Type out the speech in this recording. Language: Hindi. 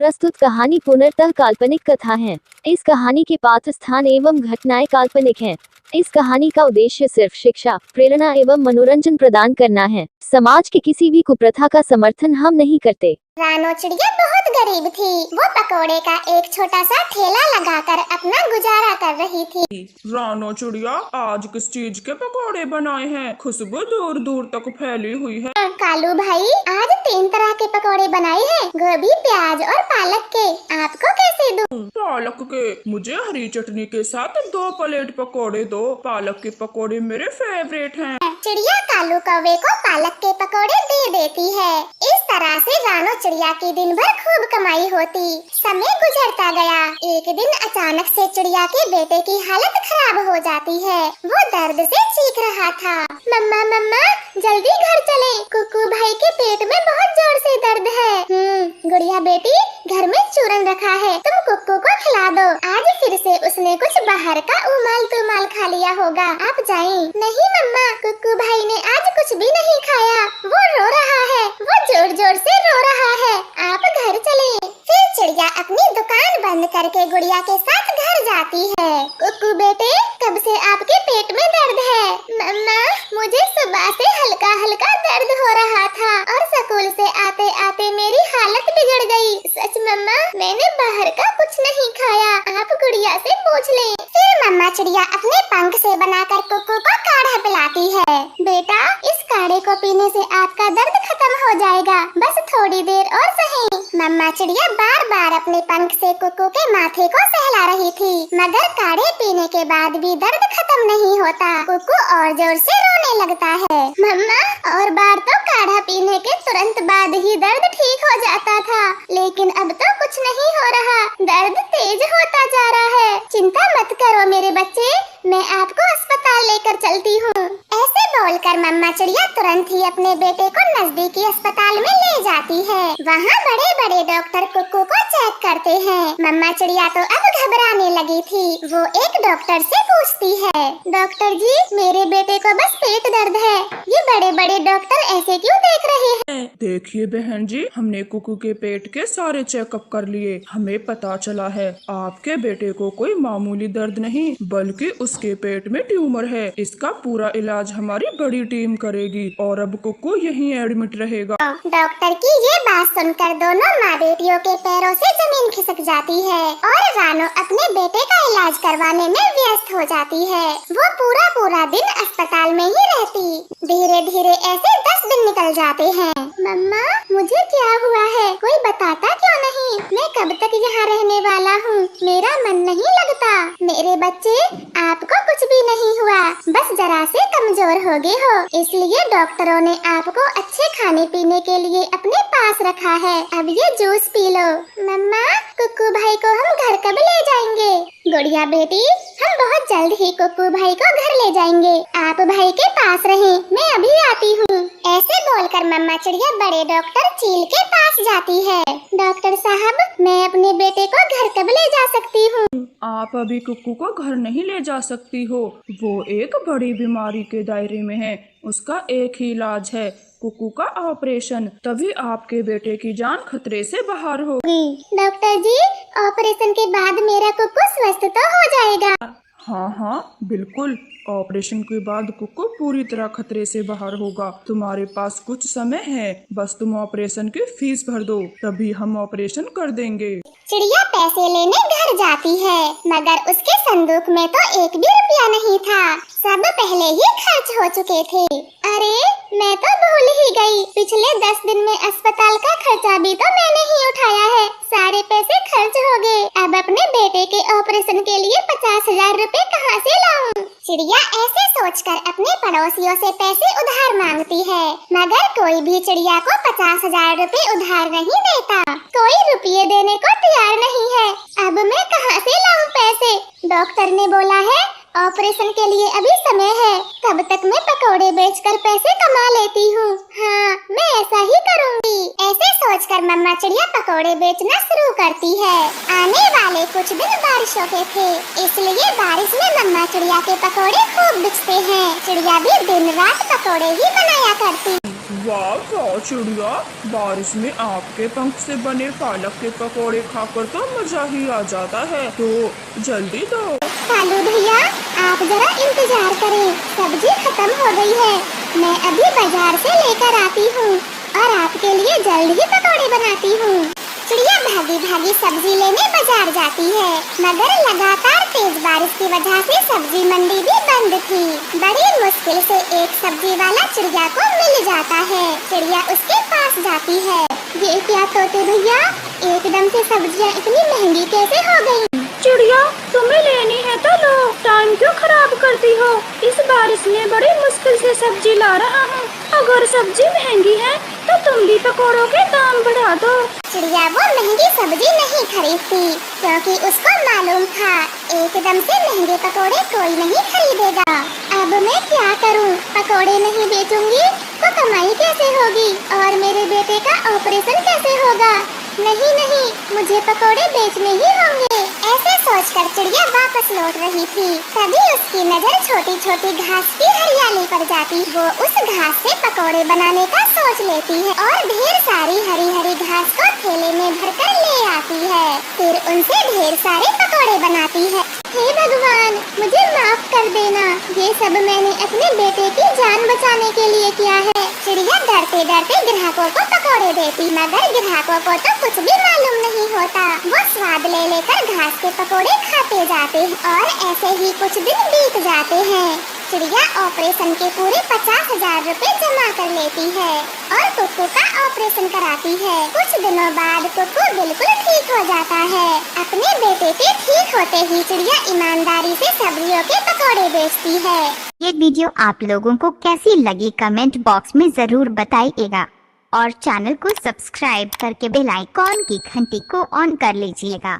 प्रस्तुत कहानी पूर्णतः काल्पनिक कथा है। इस कहानी के पात्र स्थान एवं घटनाएं काल्पनिक हैं। इस कहानी का उद्देश्य सिर्फ शिक्षा, प्रेरणा एवं मनोरंजन प्रदान करना है। समाज की किसी भी कुप्रथा का समर्थन हम नहीं करते। रानो चिड़िया बहुत गरीब थी। वो पकोड़े का एक छोटा सा ठेला लगाकर अपना गुजारा कर रही थी। रानो चिड़िया, आज किस चीज के पकोड़े बनाए हैं? खुशबू दूर दूर तक फैली हुई है। कालू भाई, आज 3 तरह के पकोड़े बनाए हैं, गोभी, प्याज और पालक के। आपको कैसे दूं? पालक के? मुझे हरी चटनी के साथ 2 प्लेट पकोड़े दो। पालक के पकोड़े मेरे फेवरेट हैं। चिड़िया कालू कौवे को पालक के पकोड़े दे देती है। इस तरह से रानो चिड़िया की दिन भर खूब कमाई होती। समय गुजरता गया। एक दिन अचानक से चिड़िया के बेटे की हालत खराब हो जाती है। वो दर्द से चीख रहा था। मम्मा मम्मा, जल्दी घर चले, कुकू भाई के पेट में बहुत जोर से दर्द है। गुड़िया बेटी, घर में चूरन रखा है, तुम कुक्कू को खिला दो। आज फिर से उसने कुछ बाहर का उमाल तुमाल खा लिया होगा, आप जाएं। नहीं मम्मा, कुक्कू भाई ने आज कुछ भी नहीं खाया। वो रो रहा है, वो जोर जोर से रो रहा है, आप घर चलें। फिर चिड़िया अपनी दुकान बंद करके गुड़िया के साथ घर जाती है। कुक्कू बेटे, कब से आपके पेट में दर्द है? मम्मा, मुझे सुबह से हल्का हल्का दर्द हो रहा था और स्कूल से आते आते मेरी हालत बिगड़ गई। सच मम्मा, मैंने बाहर का कुछ नहीं खाया, आप गुड़िया से पूछ लें। फिर मम्मा चिड़िया अपने पंख से बनाकर कुक्कू को काढ़ा पिलाती है। बेटा, इस काढ़े को पीने से आपका दर्द खत्म हो जाएगा, बस थोड़ी देर और सही। मम्मा चिड़िया बार बार अपने पंख से कुक्कू के माथे को सहला रही थी, मगर काढ़े पीने के बाद भी दर्द खत्म नहीं होता। कुक्कू और जोर से रोने लगता है। मम्मा, और बार तो काढ़ा पीने के तुरंत बाद ही दर्द ठीक हो जाता था, लेकिन अब तो कुछ नहीं हो रहा, दर्द तेज होता जा रहा है। चिंता मत करो मेरे बच्चे, मैं आपको अस्पताल लेकर चलती हूँ। ऐसे बोलकर मम्मा चिड़िया तुरंत ही अपने बेटे को नजदीकी अस्पताल में ले जाती है। वहाँ बड़े बड़े डॉक्टर कुक्कू को चेक करते हैं। मम्मा चिड़िया तो अब घबराने लगी थी। वो एक डॉक्टर से पूछती है, डॉक्टर जी, मेरे बेटे को बस पेट दर्द है, ये बड़े बड़े डॉक्टर ऐसे क्यों देख रहे हैं? देखिए बहन जी, हमने कुक्कू के पेट के सारे चेकअप कर लिए। हमें पता चला है आपके बेटे को कोई मामूली दर्द नहीं, बल्कि उसके पेट में ट्यूमर है। इसका पूरा इलाज हमारी बड़ी टीम करेगी और अब कुक्कू यहीं एडमिट रहेगा। डॉक्टर की ये बात सुनकर दोनों माँ बेटियों के पैरों से जमीन खिसक जाती है और रानो अपने बेटे का इलाज करवाने में व्यस्त हो जाती है। वो पूरा दिन अस्पताल में ही रहती। धीरे धीरे ऐसे 10 दिन निकल जाते हैं। मम्मा, मुझे क्या हुआ है? कोई बताता क्यों नहीं? मैं कब तक यहाँ रहने वाला हूँ? मेरा मन नहीं लगता। मेरे बच्चे, आपको कुछ भी नहीं हुआ, बस जरा से कमजोर हो गए हो, इसलिए डॉक्टरों ने आपको अच्छे खाने पीने के लिए अपने पास रखा है। अब ये जूस पी लो। मम्मा, कुक्कू भाई को हम घर कब ले जाएंगे? गुड़िया बेटी, हम बहुत जल्द ही कुक्कू भाई को घर ले जाएंगे, आप भाई के पास रहें, मैं अभी आती हूँ। ऐसे बोलकर मम्मा चिड़िया बड़े डॉक्टर चील के पास जाती है। डॉक्टर साहब, मैं अपने बेटे को घर कब ले जा सकती हूँ? आप अभी कुक्कू को घर नहीं ले जा सकती हो, वो एक बड़ी बीमारी के दायरे में है। उसका एक ही इलाज है, कुक्कू का ऑपरेशन, तभी आपके बेटे की जान खतरे से बाहर होगी। डॉक्टर जी, ऑपरेशन के बाद मेरा कुक्कू स्वस्थ तो हो जाएगा? हाँ, बिल्कुल। ऑपरेशन के बाद कुक्कू पूरी तरह खतरे से बाहर होगा। तुम्हारे पास कुछ समय है, बस तुम ऑपरेशन की फीस भर दो, तभी हम ऑपरेशन कर देंगे। चिड़िया पैसे लेने घर जाती है, मगर उसके संदूक में तो 1 भी रुपया नहीं था, सब पहले ही खर्च हो चुके थे। अरे, मैं तो भूल ही गई, पिछले 10 दिन में अस्पताल का खर्चा भी तो मैंने ही उठाया है, सारे पैसे खर्च हो गए। अब अपने बेटे के ऑपरेशन के लिए 50,000 रुपए कहाँ से लाऊं? चिड़िया ऐसे सोचकर अपने पड़ोसियों से पैसे उधार मांगती है, मगर कोई भी चिड़िया को 50,000 रुपए उधार नहीं देता। कोई रुपये देने को तैयार नहीं है। अब मैं कहाँ से लाऊं पैसे? डॉक्टर ने बोला है ऑपरेशन के लिए अभी समय है, तब तक मैं पकोड़े बेचकर पैसे कमा लेती हूँ। हाँ, मैं ऐसा ही करूँगी। ऐसे सोचकर मम्मा चिड़िया पकोड़े बेचना शुरू करती है। आने वाले कुछ दिन बारिशों के थे, इसलिए बारिश में मम्मा चिड़िया के पकोड़े खूब बिकते हैं। चिड़िया भी दिन रात पकोड़े ही बनाया करती। वाह वाह चिड़िया, बारिश में आपके पंख से बने पालक के पकोड़े खाकर तो मजा ही आ जाता है। तो जल्दी दो। कालू भैया, आप जरा इंतजार करें, सब्जी खत्म हो गई है। मैं अभी बाजार से लेकर आती हूँ और आपके लिए जल्द ही पकौड़े बनाती हूँ। चिड़िया भागी भागी सब्जी लेने बाजार जाती है, मगर लगातार तेज बारिश की वजह से सब्जी मंडी भी बंद थी। बड़ी मुश्किल से एक सब्जी वाला चिड़िया को मिल जाता है। चिड़िया उसके पास जाती है। ये क्या तोते भैया, एकदम से सब्जियाँ इतनी महंगी कैसे हो गयी? चिड़िया, तुम्हें लेनी है तो लो, टाइम क्यों खराब करती हो? इस बारिश में बड़ी मुश्किल से सब्जी ला रहा हूँ। अगर सब्जी महंगी है तो तुम भी पकौड़ों के दाम बढ़ा दो। चिड़िया वो महंगी सब्जी नहीं खरीदती, क्योंकि उसको मालूम था एकदम से महंगे पकौड़े कोई नहीं खरीदेगा। अब मैं क्या करूँ? पकौड़े नहीं बेचूंगी तो कमाई कैसे होगी और मेरे बेटे का ऑपरेशन कैसे होगा? नहीं नहीं, मुझे पकौड़े बेचने ही होंगे। ऐसे सोचकर चिड़िया वापस लौट रही थी, तभी उसकी नजर छोटी छोटी घास की हरियाली पर जाती। वो उस घास से पकौड़े बनाने का सोच लेती है और ढेर सारी हरी हरी घास को थैले में भरकर ले आती है। फिर उनसे ढेर सारे पकौड़े बनाती है। हे भगवान, मुझे माफ कर देना, ये सब मैंने अपने बेटे की जान बचाने के लिए किया है। चिड़िया डरते डरते ग्राहकों को पकौड़े देती, मगर ग्राहकों को तो कुछ भी मालूम नहीं होता। वो स्वाद ले लेकर घास के पकौड़े खाते जाते हैं और ऐसे ही कुछ दिन बीत जाते हैं। चिड़िया ऑपरेशन के पूरे 50,000 रुपए जमा कर लेती है और कुक्कू का ऑपरेशन कराती है। कुछ दिनों बाद कुक्कू बिल्कुल ठीक हो जाता है। अपने बेटे के ठीक होते ही चिड़िया ईमानदारी से सब्जियों के पकौड़े बेचती है। ये वीडियो आप लोगों को कैसी लगी कमेंट बॉक्स में जरूर बताइएगा और चैनल को सब्सक्राइब करके बेल आइकॉन की घंटी को ऑन कर लीजिएगा।